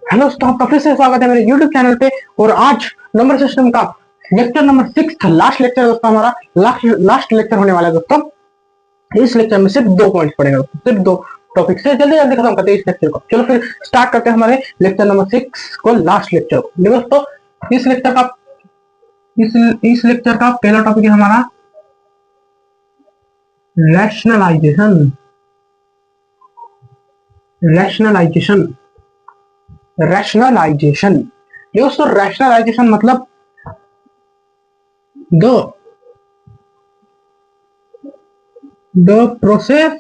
Hello दोस्तों, आपका फिर से स्वागत है मेरे YouTube चैनल पे। और आज नंबर सिस्टम का लेक्चर नंबर 6 लास्ट लेक्चर है दोस्तों। हमारा लास्ट लेक्चर होने वाला है दोस्तों। इस लेक्चर में सिर्फ 2 पॉइंट्स पड़ेगा, सिर्फ 2 टॉपिक से जल्दी जल्दी खत्म करते हैं इस लेक्चर को। चलो फिर स्टार्ट करते हैं हमारे लेक्चर नंबर 6 को, लास्ट लेक्चर को। देखो दोस्तों, इस लेक्चर का इस लेक्चर का पहला टॉपिक है हमारा रैशनलाइजेशन। रैशनलाइजेशन रैशनलाइजेशन दोस्तों, रैशनलाइजेशन मतलब the process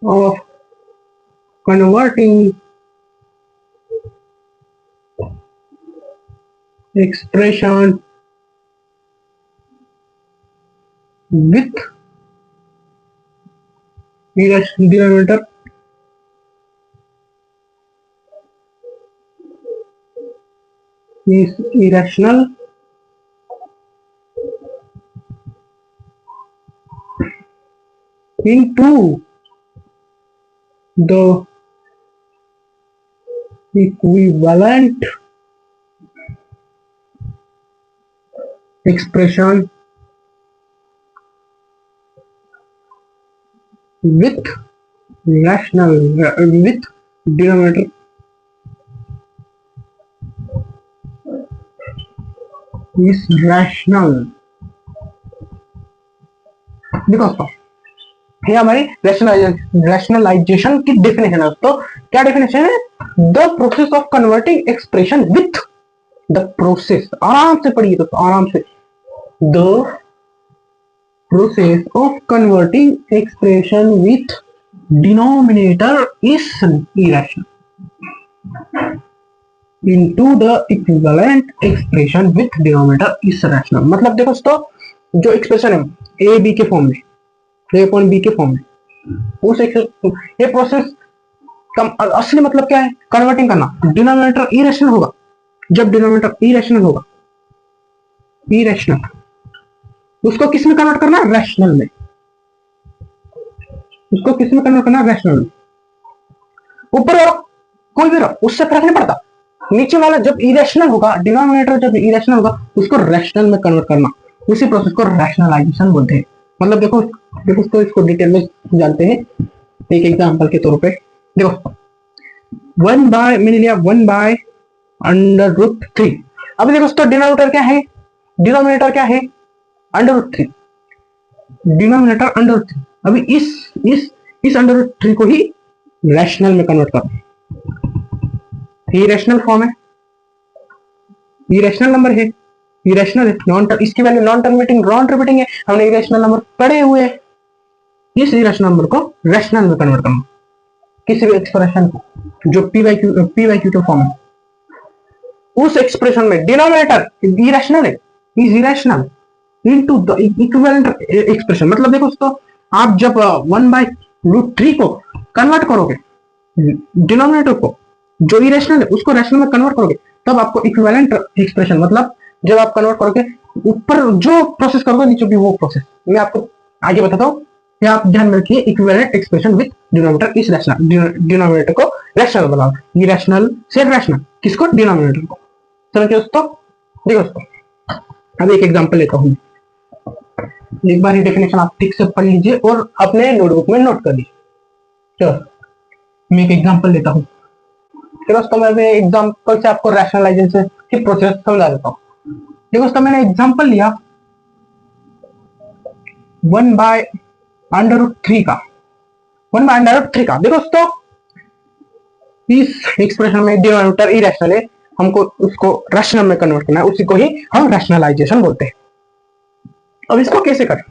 of converting expression with denominator is irrational into the equivalent expression with with denominator is rational। देखो दोस्तों, ये हमारी रैशनलाइजेशन की डेफिनेशन है दोस्तों। क्या डेफिनेशन है? The process of converting expression with the process, आराम से पढ़िए दोस्तों, आराम से। The process of converting expression with denominator is irrational into the equivalent expression with denominator is rational। मतलब देखो दोस्तों, जो एक्सप्रेशन है ए बी के फॉर्म में, ए अपॉन बी के फॉर्म में, उस ये प्रोसेस का असली मतलब क्या है? कन्वर्टिंग करना। डिनोमिनेटर इरेशनल होगा। जब डिनोमिनेटर इरेशनल होगा, इरेशनल, उसको किस में कन्वर्ट करना? रैशनल में। उसको किस में कन्वर्ट करना? रैशनल में। ऊपर वाला कोई भी रहो, उससे फर्क नहीं पड़ता। नीचे वाला जब इरेशनल होगा, डिनोमिनेटर जब इरेशनल होगा, उसको रैशनल में कन्वर्ट करना, उसी प्रोसेस को रैशनलाइजेशन बोलते हैं। मतलब देखो तो इसको डिटेल में जानते हैं एक एग्जांपल के तौर पे। देखो, 1/, मैंने लिया 1/√3। अभी देखो दोस्तों, डिनोमिनेटर क्या है? डिनोमिनेटर क्या है? √3। डिनोमिनेटर √3। अभी इस √3 को ही रैशनल में कन्वर्ट करो। इरेशनल फॉर्म है, इरेशनल नंबर है, इरेशनल है, इसकी वैल्यू नॉन रिपीटिंग है। हमने इरेशनल नंबर पढ़े हुए हैं। इस इरेशनल नंबर को रैशनल में कन्वर्ट करना, किसी भी एक्सप्रेशन को जो पी वाई क्यू फॉर्म है, उस एक्सप्रेशन में डिनोमिनेटर इरेशनल है, is irrational into the equivalent expression. मतलब देखो दोस्तों, आप जब 1/√3 को कन्वर्ट करोगे, डिनोमिनेटर को जो इरेशनल है उसको रैशनल में कन्वर्ट करोगे, तब आपको इक्विवेलेंट एक्सप्रेशन, मतलब जब आप कन्वर्ट करोगे, ऊपर जो प्रोसेस करोगे, नीचे भी वो प्रोसेस। मैं आपको आगे बताता हूँ, या आप ध्यान में रखिए। Equivalent expression with denominator is rational. Denominator को रैशनल बनाओ, इरेशनल से रैशनल, किसको? डिनोमिनेटर को। समझिए दोस्तों। देखो दोस्तों, अब एक एग्जांपल लेता हूँ। एक बार ये डेफिनेशन आप ठीक से पढ़ लीजिए और अपने नोटबुक में नोट कर लीजिए। चलो, मैं एक एग्जांपल लेता हूँ। दोस्तों, मैं एग्जांपल से आपको रैशनलाइजेशन की प्रोसेस समझा देता हूँ। देखो दोस्तों, मैंने एग्जांपल लिया 1/√3 का। 1/√3 का देखो दोस्तों, इस एक्सप्रेशन में डिनोमिनेटर इरेशनल है, हमको उसको रैशनल में कन्वर्ट करना है, उसी को ही हम रैशनलाइजेशन बोलते हैं। अब इसको कैसे करें?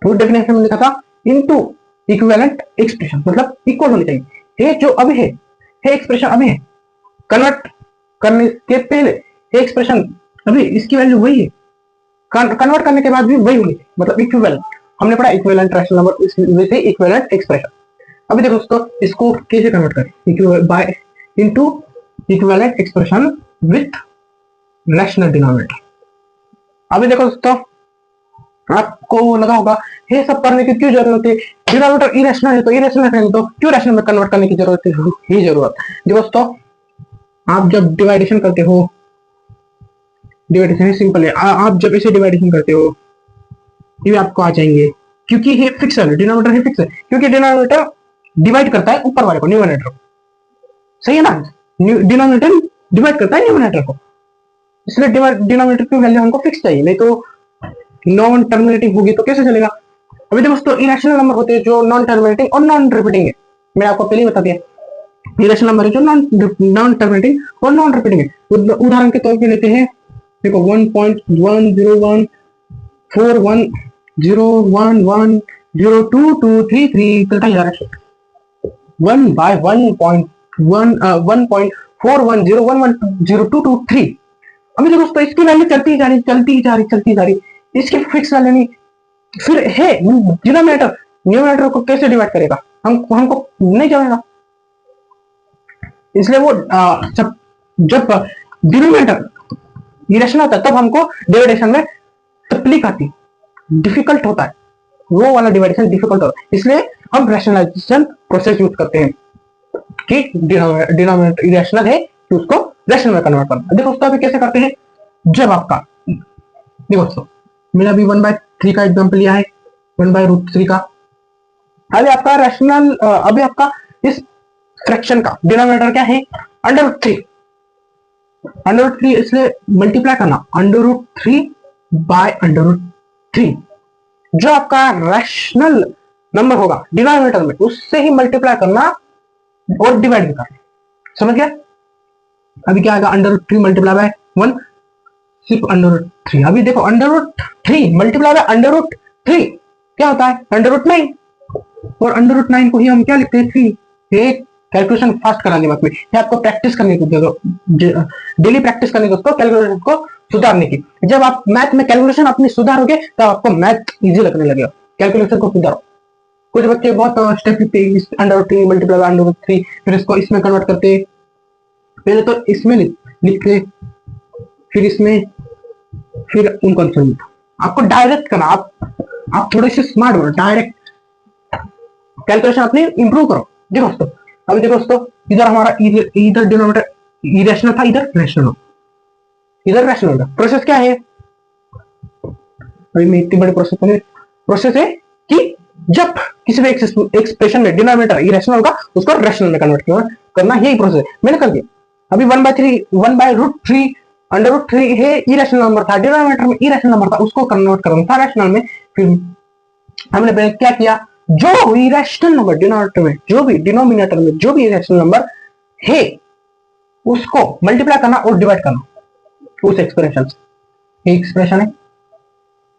वो डेफिनेशन में लिखा था इनटू इक्विवेलेंट एक्सप्रेशन, मतलब इक्वल होनी चाहिए। ये जो अभी है एक्सप्रेशन अभी है, कन्वर्ट करने के पहले ये एक्सप्रेशन अभी इसकी वैल्यू वही है, कन्वर्ट करने के बाद भी वही होनी चाहिए, मतलब इक्विवेलेंट। हमने पढ़ा इक्विवेलेंट रैशनल नंबर, इसमें इक्विवेलेंट एक्सप्रेशन। अभी देखो दोस्तों, इसको कैसे कन्वर्ट करें? By into equivalent expression with rational denominator. अभी देखो दोस्तों, आपको लगा होगा ये सब करने की क्यों जरूरत है, डिनोमिनेटर इरेशनल है तो इरेशनल है तो क्यों रैशनल में कन्वर्ट करने की जरूरत है, ये जरूरत है दोस्तों। आप जब डिवाइडेशन करते हो, डिवाइडेशन सिंपल है, आप जब इसे डिवाइडेशन करते हो ये आपको आ जाएंगे, क्योंकि ये फिक्स है, डिनोमिनेटर ही फिक्स है, क्योंकि डिनोमिनेटर डिवाइड करता है ऊपर वाले को, न्यूमरेटर को, सही है ना, डिनोमिनेटर डिवाइड करता है न्यूमरेटर को, इसलिए डिनोमिनेटर की वैल्यू हमको फिक्स चाहिए, नहीं तो नॉन टर्मिनेटिंग होगी तो कैसे चलेगा। अभी दोस्तों इरेशनल नंबर होते हैं जो नॉन टर्मिनेटिंग और नॉन रिपीटिंग है, मैंने आपको पहले ही बता दिया, इरेशनल नंबर है जो नॉन टर्मिनेटिंग और नॉन रिपीटिंग है। उदाहरण के तौर पे लेते हैं, देखो 1.101410110223 चलता ही जा रहा है, 1 by 1.410110223। अभी देखो दोस्तों इसकी वैल्यू चलती ही जा रही, चलती ही जा रही, चलती ही जा रही, इसकी फिक्स वैल्यू नहीं, फिर है डिनोमिनेटर, न्यूमरेटर को कैसे डिवाइड करेगा, हमको नहीं जाएगा, इसलिए वो जब डिनोमिनेटर इरेशनल होता है तब हमको डिवाइडेशन में तकलीफ आती, डिफिकल्ट होता है, वो वाला डिवाइडेशन डिफिकल्ट होता है, इसलिए हम रैशनलाइजेशन प्रोसेस यूज करते हैं कि डिनोमिनेटर इरेशनल है तो उसको रैशनल में कन्वर्ट करना। देखो दोस्तों अभी कैसे करते हैं, जब आपका, देखो दोस्तों मैंने अभी 1/3 का एग्जांपल लिया है, 1/√3 का, अभी आपका रैशनल, अभी आपका इस फ्रैक्शन का डिनोमिनेटर क्या है, √3, √3, इसलिए मल्टीप्लाई करना √3 बाय √3, जो आपका रैशनल नंबर होगा डिनोमिनेटर में उससे ही मल्टीप्लाई करना और डिवाइड भी करना, समझ गया। अभी क्या आएगा, √3 मल्टीप्लाई बाय 1, सिर्फ √3। अभी देखो √3 मल्टीप्लाई बाय √3 क्या होता है, √9, और √9 को ही हम क्या लिखते हैं, 3। ये कैलकुलेशन फास्ट कराने वक्त में, ये आपको प्रैक्टिस करने की, डेली प्रैक्टिस करने की दोस्तों, कैलकुलेशन को सुधारने की। जब आप मैथ में कैलकुलेशन अपनी सुधारोगे तो आपको मैथ इजी लगने लगेगा, कैलकुलेशन को सुधारो। कुछ बच्चे बहुत स्टेप लिखते हैं, √3 मल्टीप्लाई बाय √3, फिर इसको इसमें कन्वर्ट करते, पहले तो इसमें लिखते, फिर इसमें, फिर उनको आंसर मिलता। आपको डायरेक्ट करना, आप थोड़े से स्मार्ट बनो, डायरेक्ट कैलकुलेशन अपनी इंप्रूव करो। देखो दोस्तों, अभी देखो दोस्तों, इधर हमारा इधर डिनोमिनेटर इरेशनल था, इधर रैशनल हो, इधर रैशनल होगा। प्रोसेस क्या है, अभी मैं इतनी बड़ी प्रोसेस है कि जब किसी भी एक्सप्रेशन में डिनोमिनेटर इरेशनल होगा उसको रैशनल में कन्वर्ट करना, यही प्रोसेस मैंने कर दिया। अभी 1/√3 √3 है, इरेशनल नंबर था, डिनोमिनेटर में इरेशनल नंबर था, उसको कन्वर्ट करना था रैशनल में। फिर हमने पहले क्या किया, जो इरेशनल नंबर डिनोमिनेटर में, जो भी डिनोमिनेटर में जो भी इरेशनल नंबर है उसको मल्टीप्लाई करना और डिवाइड करना उस एक्सप्रेशन से। एक्सप्रेशन है,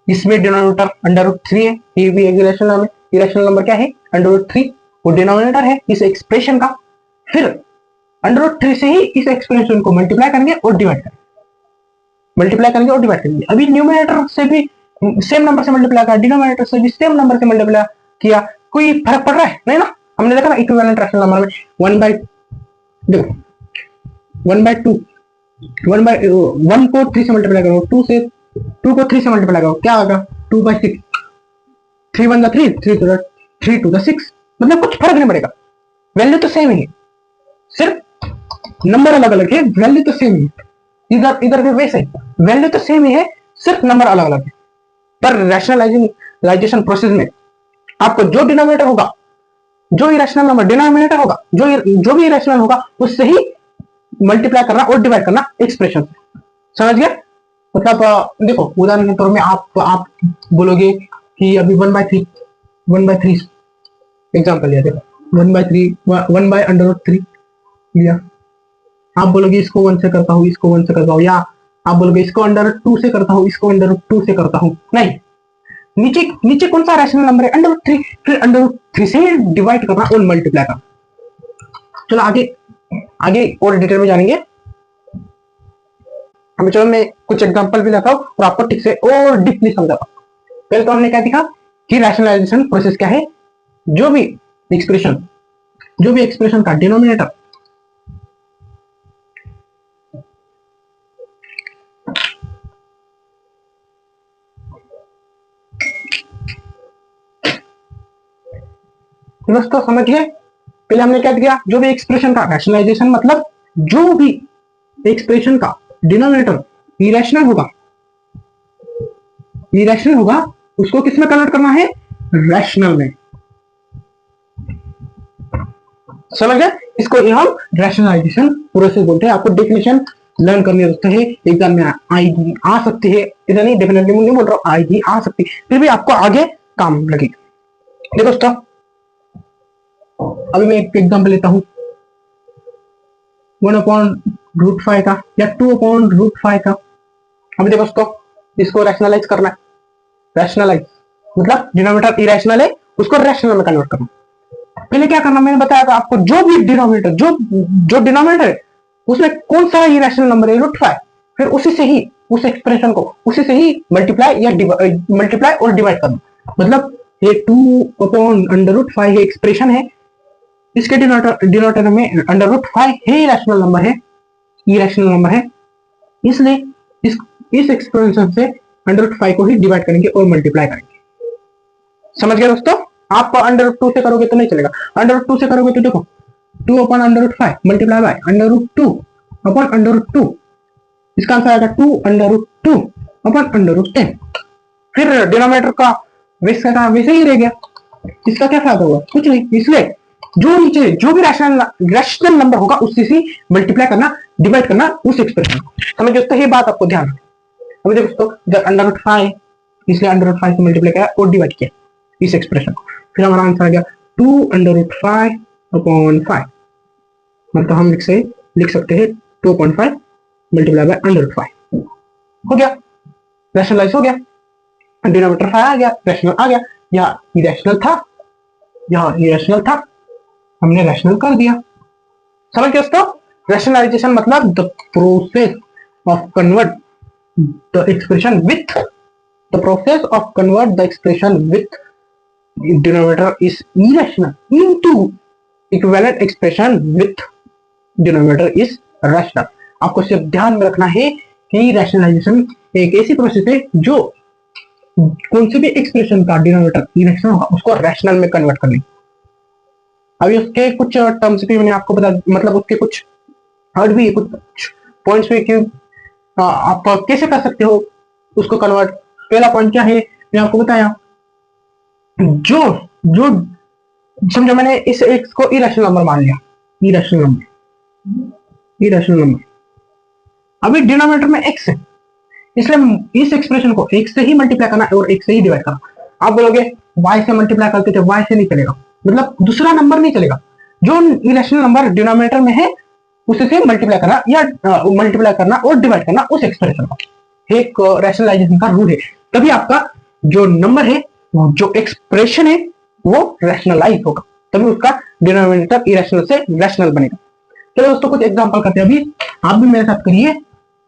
इसमें डिनोमिनेटर √3 है, ये भी इरेशनल नंबर, इरेशनल नंबर क्या है, √3, वो डिनोमिनेटर है इस एक्सप्रेशन का। फिर √3 से ही इस एक्सप्रेशन को मल्टीप्लाई करेंगे और डिवाइड करेंगे, मल्टीप्लाई करेंगे और डिवाइड करेंगे। अभी न्यूमरेटर से भी सेम नंबर से मल्टीप्लाई किया, डिनोमिनेटर से भी सेम नंबर से मल्टीप्लाई किया, कोई फर्क पड़ रहा है नहीं ना। हमने देखा ना इक्विवेलेंट रैशनल नंबर में 1/2 1 को 3 से मल्टीप्लाई करो, 2 को 3 से मल्टीप्लाई करो, क्या होगा, 2/6, 3 1 3, 3 2 6, मतलब कुछ फर्क नहीं पड़ेगा, वैल्यू तो सेम ही है, सिर्फ नंबर अलग अलग है, वैल्यू तो सेम ही है। इधर भी वैसे वैल्यू तो सेम ही है, सिर्फ नंबर अलग अलग है। पर रैशनलाइजेशन प्रोसेस में आपको जो डिनोमिनेटर होगा, जो इरेशनल नंबर डिनोमिनेटर होगा, जो भी इरेशनल होगा उससे ही मल्टीप्लाई करना और डिवाइड करना एक्सप्रेशन से, समझ गया। मतलब देखो उदाहरण के तौर में आप बोलोगे कि अभी 1/3 एग्जाम्पल लिया, देखो 1/3 लिया, आप बोलोगे इसको 1 से करता हूँ, इसको 1 से करता हूँ, या आप बोलोगे इसको √2 से करता हूँ, इसको √2 से करता हूँ, नहीं, नीचे कौन सा रैशनल नंबर है, √3, फिर √3 से डिवाइड करना और मल्टीप्लाई करना। चलो आगे और डिटेल में जानेंगे। अभी चलो मैं कुछ एग्जांपल भी लाता हूँ और आपको ठीक से और डीपली समझाता हूँ। पहले तो हमने क्या देखा कि रैशनलाइजेशन प्रोसेस क्या है, जो भी एक्सप्रेशन का डिनोमिनेटर दोस्तों समझिए, पहले हमने क्या किया, जो भी एक्सप्रेशन का रैशनलाइजेशन, मतलब जो भी एक्सप्रेशन का डिनोमिनेटर इरेशनल होगा, इरेशनल होगा, उसको किस में कन्वर्ट करना है, रैशनल में। समझ गए, इसको ही हम रैशनलाइजेशन प्रोसेस बोलते हैं। आपको डेफिनेशन लर्न करनी दोस्तों है, एग्जाम में आएगी, आ सकती है, इधर नहीं, डेफिनेटली नहीं बोल रहा हूँ, आएगी, आ सकती है, फिर भी आपको आगे काम लगेगा। देखो दोस्तों, अभी मैं एक एग्जाम्पल लेता हूँ, 1/√5 का या 2/√5 का। अभी देखो दोस्तों, इसको रैशनलाइज करना है, रैशनलाइज मतलब डिनोमिनेटर इरेशनल है, उसको रैशनल में कन्वर्ट करना। पहले क्या करना, मैंने बताया था आपको, जो भी डिनोमिनेटर, जो डिनोमिनेटर है उसमें कौन सा इरेशनल नंबर है, √5, फिर उसी से ही उस एक्सप्रेशन को उसी से ही मल्टीप्लाई और डिवाइड करना। मतलब ये 2/√5 एक्सप्रेशन है, इसके डिनोमिनेटर में √5 है, इरेशनल नंबर है, इरेशनल नंबर है, इसलिए इस एक्सप्रेशन से √5 को ही डिवाइड करेंगे और मल्टीप्लाई करेंगे। समझ गए दोस्तों, आप √2 से करोगे तो नहीं चलेगा, √2 से करोगे तो देखो 2/√5 मल्टीप्लाई बाय √2/√2, इसका आंसर आएगा 2/2/10। फिर डिनोमिनेटर का वैसे ही रह गया, इसका क्या फायदा हुआ, कुछ नहीं। इसलिए जो नीचे जो भी रैशनल नंबर होगा उससे ही मल्टीप्लाई करना, डिवाइड करना उस एक्सप्रेशन को। समझ दोस्तों, ये बात आपको ध्यान रखना। अभी देखो दोस्तों, √5, इसलिए √5 से मल्टीप्लाई किया और डिवाइड किया इस एक्सप्रेशन को, फिर हमारा आंसर आ गया 2/5/5, मतलब हम लिख सकते हैं 2.5 मल्टीप्लाई बाय √5। हो गया, रैशनलाइज हो गया, डिनोमिनेटर 5 आ गया, रैशनल आ गया, यहाँ इरेशनल था, यहाँ इरेशनल था, हमने रैशनल कर दिया। समझ गए दोस्तों, रैशनलाइजेशन मतलब the process of convert the expression with denominator is irrational into equivalent expression with denominator is rational। आपको सिर्फ ध्यान में रखना है कि रैशनलाइजेशन एक ऐसी प्रोसेस है जो कौन से भी एक्सप्रेशन का डिनोमिनेटर इरेशनल होगा उसको रैशनल में कन्वर्ट करने। अभी उसके कुछ टर्म्स भी मैंने आपको बता, मतलब उसके कुछ और भी कुछ पॉइंट्स भी कि आप कैसे कर सकते हो उसको कन्वर्ट। पहला पॉइंट क्या है, मैं आपको बताया, जो जो समझो मैंने इस एक्स को इरेशनल नंबर मान लिया, इरेशनल नंबर, अभी डिनोमिनेटर में एक्स है, इसलिए इस एक्सप्रेशन को x से ही मल्टीप्लाई करना और x से ही डिवाइड करना। आप बोलोगे y से मल्टीप्लाई करते थे, y से नहीं चलेगा, मतलब दूसरा नंबर नहीं चलेगा, जो इरेशनल नंबर डिनोमिनेटर में है उसे से मल्टीप्लाई करना या मल्टीप्लाई करना और डिवाइड करना उस एक्सप्रेशन का, एक रैशनलाइजेशन का रूल है। तभी आपका जो नंबर है, जो एक्सप्रेशन है वो रैशनलाइज होगा, तभी उसका डिनोमिनेटर इरेशनल से रैशनल बनेगा। चलो दोस्तों, कुछ एग्जांपल करते हैं, अभी आप भी मेरे साथ करिए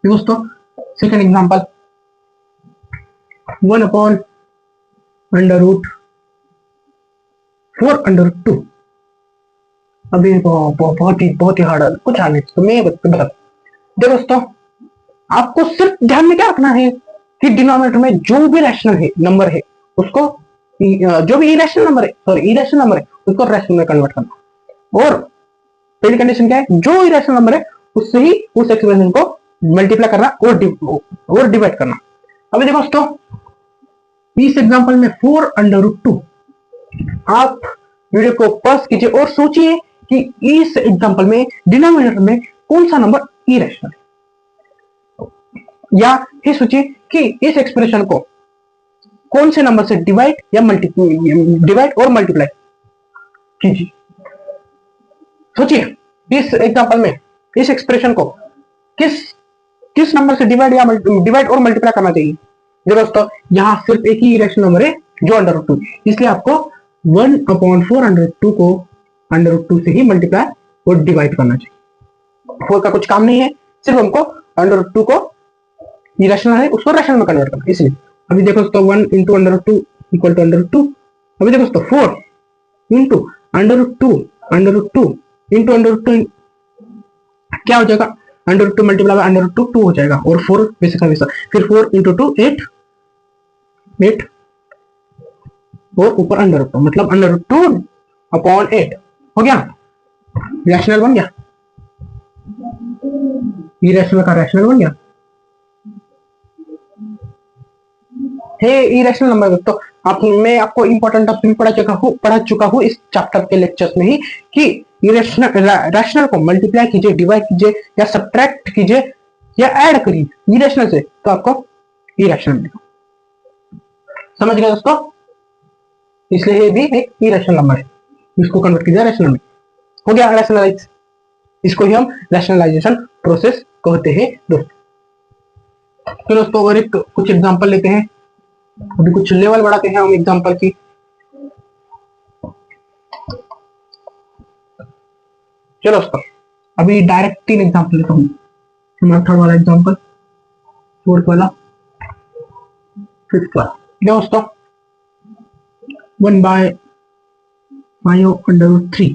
दोस्तों। Second example, 1/4√2। अभी बहुत ही हार्ड है, कुछ हार्ड नहीं, तो मैं बता देखो दोस्तों, आपको सिर्फ ध्यान में क्या रखना है कि डिनोमिनेटर में जो भी रैशनल है नंबर है उसको, जो भी इरेशनल नंबर है उसको रैशनल में कन्वर्ट करना। और पहली कंडीशन क्या है, जो इरेशनल नंबर है उससे ही उस एक्सप्रेशन को मल्टीप्लाई करना और डिवाइड करना। अभी देखो दोस्तों, इस एग्जांपल में 4/2, आप वीडियो को पॉज कीजिए और सोचिए कि इस एग्जांपल में डिनोमिनेटर में कौन सा नंबर इरेशनल है, या फिर सोचिए कि इस एक्सप्रेशन को कौन से नंबर से डिवाइड और मल्टीप्लाई कीजिए। सोचिए इस एग्जांपल में इस एक्सप्रेशन को किस नंबर से डिवाइड और मल्टीप्लाई करना चाहिए। देखो दोस्तों, यहाँ सिर्फ एक ही इरेशनल नंबर है जो √2, इसलिए आपको 1/4√2 को √2 से ही मल्टीप्लाई और डिवाइड करना चाहिए। 4 का कुछ काम नहीं है, सिर्फ हमको √2 को इरेशनल है उसको रैशनल में कन्वर्ट करना, इसलिए। अभी देखो दोस्तों, 1 × √2 = √2। अभी देखो दोस्तों, 4 × √2 × क्या हो जाएगा, √2 मल्टीप्लाई बाय √2 2 हो जाएगा, और 4 वैसे का वैसा, फिर 4 × 2 8 और ऊपर √2, मतलब √2 अपॉन 8 हो गया, रैशनल बन गया, इरेशनल का रैशनल बन गया। हे इरेशनल नंबर दोस्तों, मैं आपको इंपॉर्टेंट टॉपिक पढ़ा चुका हूँ इस चैप्टर के लेक्चर्स में ही कि रैशनल को मल्टीप्लाई कीजिए, डिवाइड कीजिए या सब्ट्रैक्ट कीजिए या ऐड करिए इरेशनल से तो आपको इरेशनल मिलेगा। समझ गए दोस्तों? इसलिए ये भी एक इरेशनल नंबर है, इसको कन्वर्ट कीजिए रैशनल में, हो गया रैशनलाइज। इसको ही हम रैशनलाइजेशन प्रोसेस कहते हैं दोस्तों। तो दोस्तों और एक कुछ एग्जांपल लेते हैं, अभी कुछ लेवल बढ़ाते हैं हम एग्जांपल की। चलो दोस्तों अभी डायरेक्ट 3 एग्जांपल लेता हूँ, हमारा थर्ड वाला एग्जांपल, फोर्थ वाला, फिफ्थ वाला। दोस्तों 1/5/3,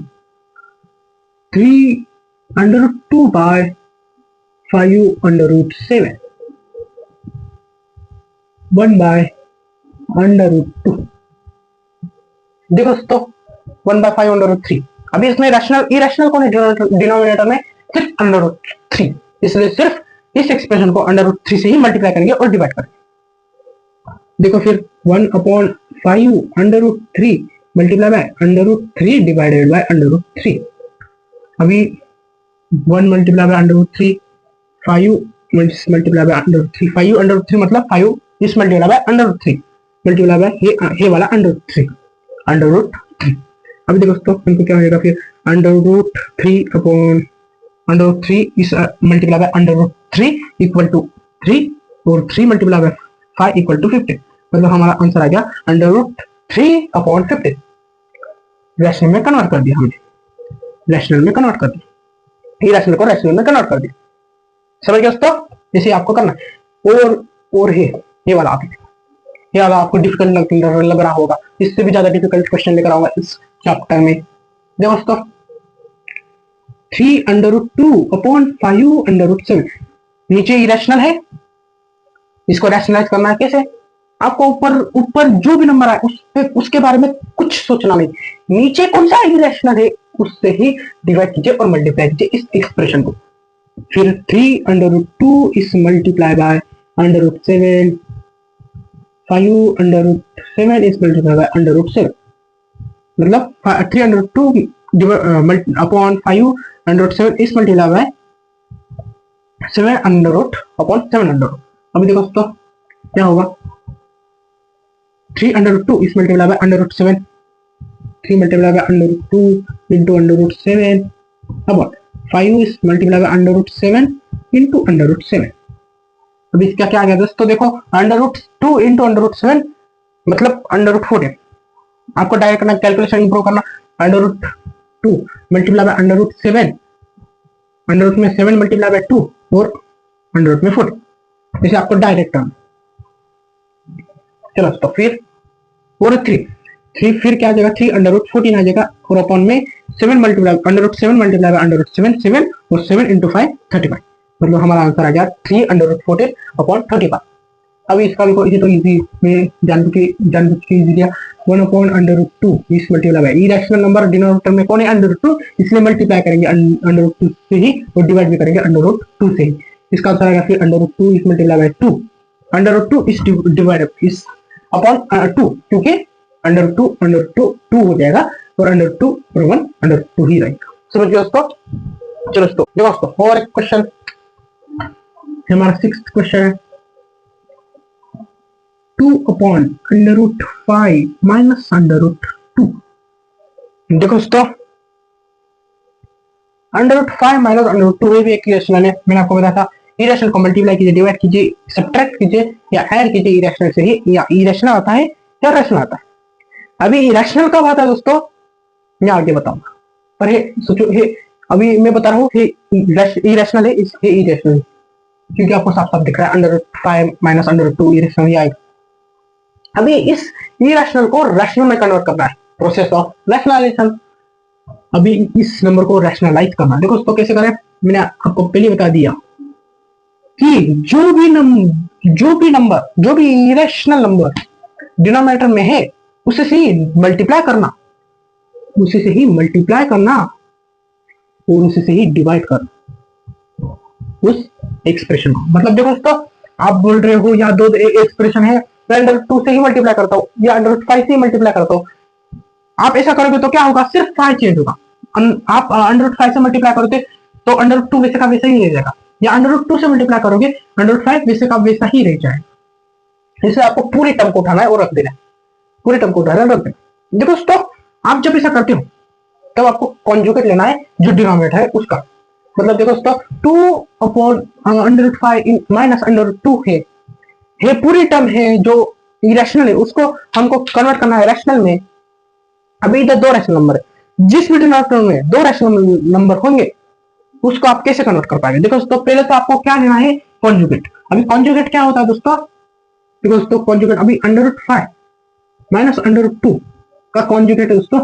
3/2/5/7, 1/√2। देखो दोस्तों 1/5/3, अभी इसमें रैशनल इरेशनल कौन है डिनोमिनेटर में? सिर्फ √3, इसलिए सिर्फ इस एक्सप्रेशन को √3 से ही मल्टीप्लाई करेंगे और डिवाइड करेंगे। देखो फिर 1/5/√3 मल्टीप्लाई बाय √3 डिवाइडेड बाय √3। अभी 1 मल्टीप्लाई बाय √3, 5 मल्टीप्लाई बाय √3, 5 √3 मतलब 5 इस मल्टीप्लाई बाय √3 मल्टीप्लाई बाय ये वाला √3। अभी देखो दोस्तों इनको क्या हो जाएगा फिर √3 इस मल्टीप्लाई बाय √3 इक्वल टू 3 और 3 मल्टीप्लाई बाय 5 इक्वल टू 15, मतलब हमारा आंसर आ गया √3/15। रैशनल में कन्वर्ट कर दिया हमने, रैशनल में कन्वर्ट कर दिया, इरेशनल को रैशनल में कन्वर्ट कर दिया। समझ गए दोस्तों? इसे आपको करना है। और ये वाला आपको डिफिकल्ट लग रहा होगा, इससे भी ज्यादा डिफिकल्ट क्वेश्चन लेकर आऊंगा इस चैप्टर में। देखो दोस्तों 3√2/5/7, नीचे इरेशनल है, इसको रैशनलाइज करना है कैसे? आपको ऊपर जो भी नंबर आए उसके बारे में कुछ सोचना नहीं, नीचे कौन सा इरेशनल है उससे ही डिवाइड कीजिए और मल्टीप्लाई कीजिए इस एक्सप्रेशन को। फिर 3√2 इस मल्टीप्लाई बाय √7, 5√7 इस मल्टीप्लाई बाय √7, मतलब 3√2/5√7 इस मल्टीप्लाई बाय 7/700। अभी देखो दोस्तों क्या होगा, 3√2 इस multiply by √7, 3 multiply by √2 into √7 upon 5 इस मल्टीप्लाई बाय √7 इंटू √7। अभी इसका क्या आ गया दोस्तों, देखो √2 इंटू √7 मतलब √14। आपको डायरेक्ट करना, कैलकुलेशन इंप्रूव करना, √2 मल्टीप्लाई बाय √7, √ में 7 मल्टीप्लाई बाय 2 और √ में 4, इसे आपको डायरेक्ट करना। चलो तो फिर और 3 फिर क्या आ जाएगा, 3/14 आ जाएगा और अपॉन में 7 मल्टीप्लाई √7 मल्टीप्लाई बाय √7 7 और 7 इंटू 5 35, मतलब हमारा आंसर आ गया 3/14/35। अभी इसका देखो, इसे तो इजी में जानबूझ के इजी दिया, 1/√2 इस multiply by irrational number denominator में कौन है √2, इसलिए मल्टीप्लाई करेंगे √2 से ही और डिवाइड भी करेंगे √2 से ही। इसका आंसर आएगा फिर √2 इस मल्टीप्लाई बाय 2, √2 इस डिवाइड इस अपॉन 2, क्योंकि √2 हो जाएगा और √2 और 1 √2 ही रहेगा। समझ गए दोस्तों? चलो दोस्तों देखो दोस्तों और एक क्वेश्चन, हमारा 6th क्वेश्चन है 2/√5 माइनस √2। देखो दोस्तों √5 माइनस √2 ये भी एक इरेशनल है, मैंने आपको बताया था इरेशनल को मल्टीप्लाई कीजिए, डिवाइड कीजिए, सब्ट्रैक्ट कीजिए या ऐड कीजिए इरेशनल से ही, या इरेशनल आता है या रैशनल आता है। अभी इरेशनल कब आता है दोस्तों, मैं आगे बताऊंगा, पर हे सोचो, हे अभी मैं बता रहा हूँ इरेशनल है, ये इरेशनल, क्योंकि आपको साफ साफ दिख रहा है √5 माइनस √2 इरेशनल ही आएगा। अभी इस इरेशनल को रैशनल में कन्वर्ट करना है, प्रोसेस ऑफ रैशनलाइजेशन। अभी इस नंबर को रैशनलाइज करना है। देखो दोस्तों कैसे करें, मैंने आपको पहले बता दिया कि जो भी इरेशनल नंबर डिनोमिनेटर में है उसे से मल्टीप्लाई करना, उसी से ही मल्टीप्लाई करना और उसी से ही डिवाइड करना उस एक्सप्रेशन को। मतलब देखो दोस्तों, आप बोल रहे हो या दो एक्सप्रेशन है, मैं अंडर 2 से ही मल्टीप्लाई करता हूँ या अंडर 5 से ही मल्टीप्लाई करता हूँ। आप ऐसा करोगे तो क्या होगा, सिर्फ 5 चेंज होगा। आप अंडर 5 से मल्टीप्लाई करोगे तो अंडर 2 वैसे का वैसा ही रह जाएगा, या अंडर 2 से मल्टीप्लाई करोगे अंडर 5 वैसे का वैसा ही रह जाएगा। इसलिए आपको पूरे टर्म को उठाना है और रख देना है, पूरे टर्म को उठाना है रख देना। देखो दोस्तों, आप जब ऐसा करते हो तब आपको कॉन्जुगेट लेना है जो डिनोमिनेटर है उसका। मतलब देखो दोस्तों, 2 अपॉन अंडर 5 माइनस अंडर 2 है पूरी टर्म है जो इरेशनल है, उसको हमको कन्वर्ट करना है रैशनल में। अभी इधर दो रैशनल नंबर है, जिस भी डिनोमिनेटर में दो रैशनल नंबर होंगे उसको आप कैसे कन्वर्ट कर पाएंगे। देखो दोस्तों, पहले तो आपको क्या लेना है, कॉन्जुगेट। अभी कॉन्जुगेट क्या होता है दोस्तों, देखो दोस्तों कॉन्जुगेट अभी अंडर 5 माइनस अंडर 2 का कॉन्जुगेट है दोस्तों।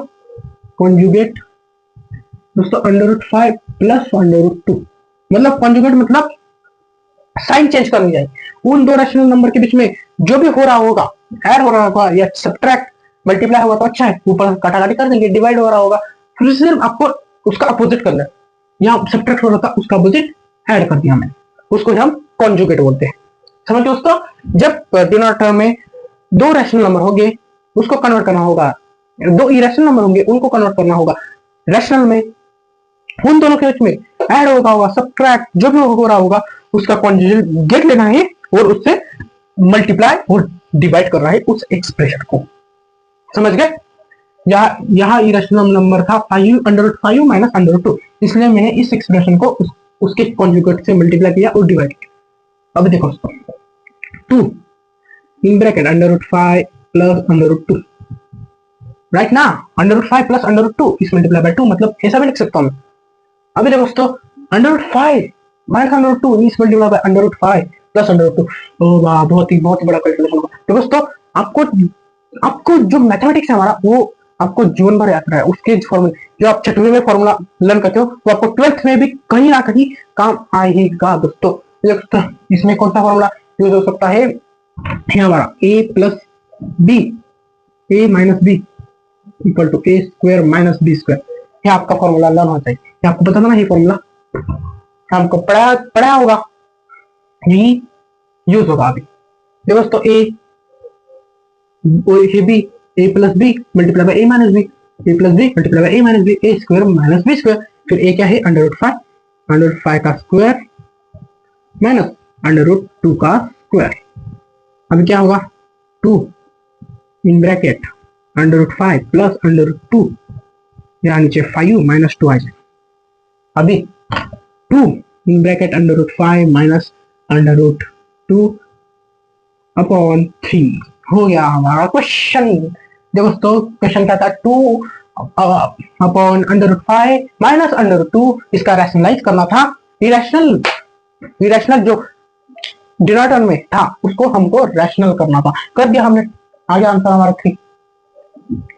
कॉन्जुगेट दोस्तों अंडर 5 प्लस अंडर 2, मतलब कॉन्जुगेट मतलब साइन चेंज करनी चाहिए। उन दो रैशनल नंबर के बीच में जो भी हो रहा होगा, ऐड हो रहा होगा या सब्ट्रैक्ट मल्टीप्लाई होगा तो अच्छा है, ऊपर काटाकाटी कर देंगे, डिवाइड हो रहा होगा फिर सिर्फ आपको उसका अपोजिट करना है। यहाँ सब्ट्रैक्ट हो रहा था उसका अपोजिट ऐड कर दिया मैंने, उसको हम कॉन्जुगेट बोलते हैं। समझ दोस्तों, जब डिनोमिनेटर में दो रैशनल नंबर होंगे उसको कन्वर्ट करना होगा, दो इरेशनल नंबर होंगे उनको कन्वर्ट करना होगा रैशनल में, उन दोनों के बीच में ऐड होगा सब्ट्रैक्ट जो भी हो रहा होगा उसका कॉन्जुगेट लेना है और उससे मल्टीप्लाई और डिवाइड करना है उस एक्सप्रेशन को। समझ गए। यहाँ इरेशनल नंबर था 5 अंडर 5 माइनस अंडर 2, इसलिए मैंने इस एक्सप्रेशन को उसके कॉन्जुगेट से मल्टीप्लाई किया और डिवाइड किया। अब देखो 2 in bracket under 5 plus under 2, right ना, अंडर 5 प्लस अंडर 2 इस मल्टीप्लाई बाय 2, मतलब ऐसा भी लिख सकता हूं मैं। अभी देखो दोस्तों, अंडर 5 माइनस अंडर 2 इस multiply by under 5 plus under 2, ओ वाह, बहुत ही बड़ा कैलकुलेशन होगा। तो दोस्तों आपको जो मैथमेटिक्स है हमारा वो आपको जीवन भर याद रहा है। उसके फॉर्मूले जो आप छठवीं में फॉर्मूला लर्न करते हो वो आपको 12th में भी कहीं ना कहीं काम आएगा दोस्तों। इसमें कौन सा फॉर्मूला यूज हो सकता है, हमारा a plus b, a minus b equal to a square minus b square, ये आपका फॉर्मूला लर्न होना चाहिए। ये आपको पता था ना, ये फॉर्मूला हमको पढ़ा होगा, यही यूज होगा अभी। देखो दोस्तों, a plus b multiply by a minus b, a plus b multiply by a minus b, a square minus b square, फिर a क्या है अंडर रूट 5 का स्क्वायर माइनस अंडर रूट 2 का स्क्वायर। अभी क्या होगा, 2 in bracket under root 5 plus under root 2, यहाँ नीचे 5 माइनस 2 आ जाए। अभी 2 in bracket under root 5 minus under root 2 upon 3 हो गया हमारा क्वेश्चन। देखो दोस्तों, क्वेश्चन क्या था, 2 upon under root 5 minus under root 2, इसका रैशनलाइज करना था। इरेशनल जो डिनोमिनेटर में था उसको हमको रैशनल करना था, कर दिया हमने, आ गया आंसर हमारा 3।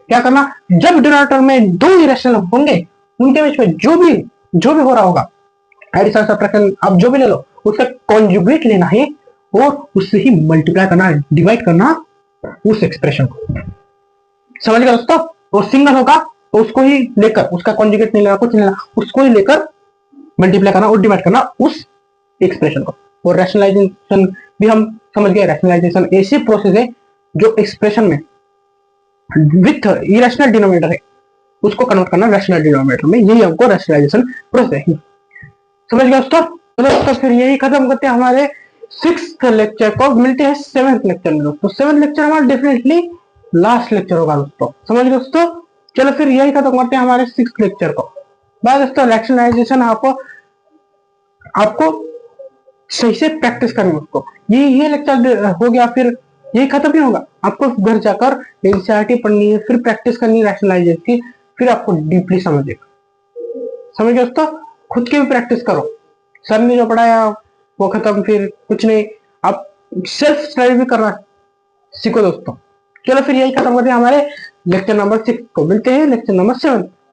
क्या करना, जब डिनोमिनेटर में दो इरेशनल होंगे उनके बीच में जो भी हो रहा होगा, एडिशन सब्ट्रैक्शन आप जो भी ले लो, उसका कॉन्जुगेट लेना है और उससे ही मल्टीप्लाई करना है, डिवाइड करना उस एक्सप्रेशन को। समझ गए दोस्तों। और सिंगल होगा तो उसको ही लेकर, उसका कॉन्जुगेट नहीं लेना, कुछ नहीं लेना, उसको ही लेकर मल्टीप्लाई करना और डिवाइड करना उस एक्सप्रेशन को। और रैशनलाइजेशन भी हम समझ गए, रैशनलाइजेशन ऐसी प्रोसेस है जो एक्सप्रेशन में विथ इरेशनल डिनोमिनेटर है उसको कन्वर्ट करना रैशनल डिनोमिनेटर में, यही हमको रैशनलाइजेशन प्रोसेस है। समझ गए दोस्तों। तो फिर यही खत्म करते हैं हमारे 6th लेक्चर को, मिलते हैं 7th लेक्चर में दोस्तों। 7th लेक्चर हमारा डेफिनेटली लास्ट लेक्चर होगा दोस्तों। समझ गए दोस्तों। चलो फिर यही खत्म करते हैं हमारे 6th लेक्चर को। बाय दोस्तों, रैशनलाइजेशन आपको सही से प्रैक्टिस करनी है उसको। ये लेक्चर हो गया, फिर यही खत्म नहीं होगा, आपको घर जाकर एनसीईआरटी पढ़नी है, फिर प्रैक्टिस करनी है रैशनलाइजेशन की, फिर आपको डीपली समझेगा। समझ गए दोस्तों। खुद की भी प्रैक्टिस करो, सर ने जो पढ़ाया वो खत्म, फिर कुछ नहीं, आप सेल्फ स्टडी भी करना सीखो दोस्तों। चलो फिर यही खत्म करते हैं हमारे लेक्चर नंबर 6 को, मिलते हैं लेक्चर नंबर 7।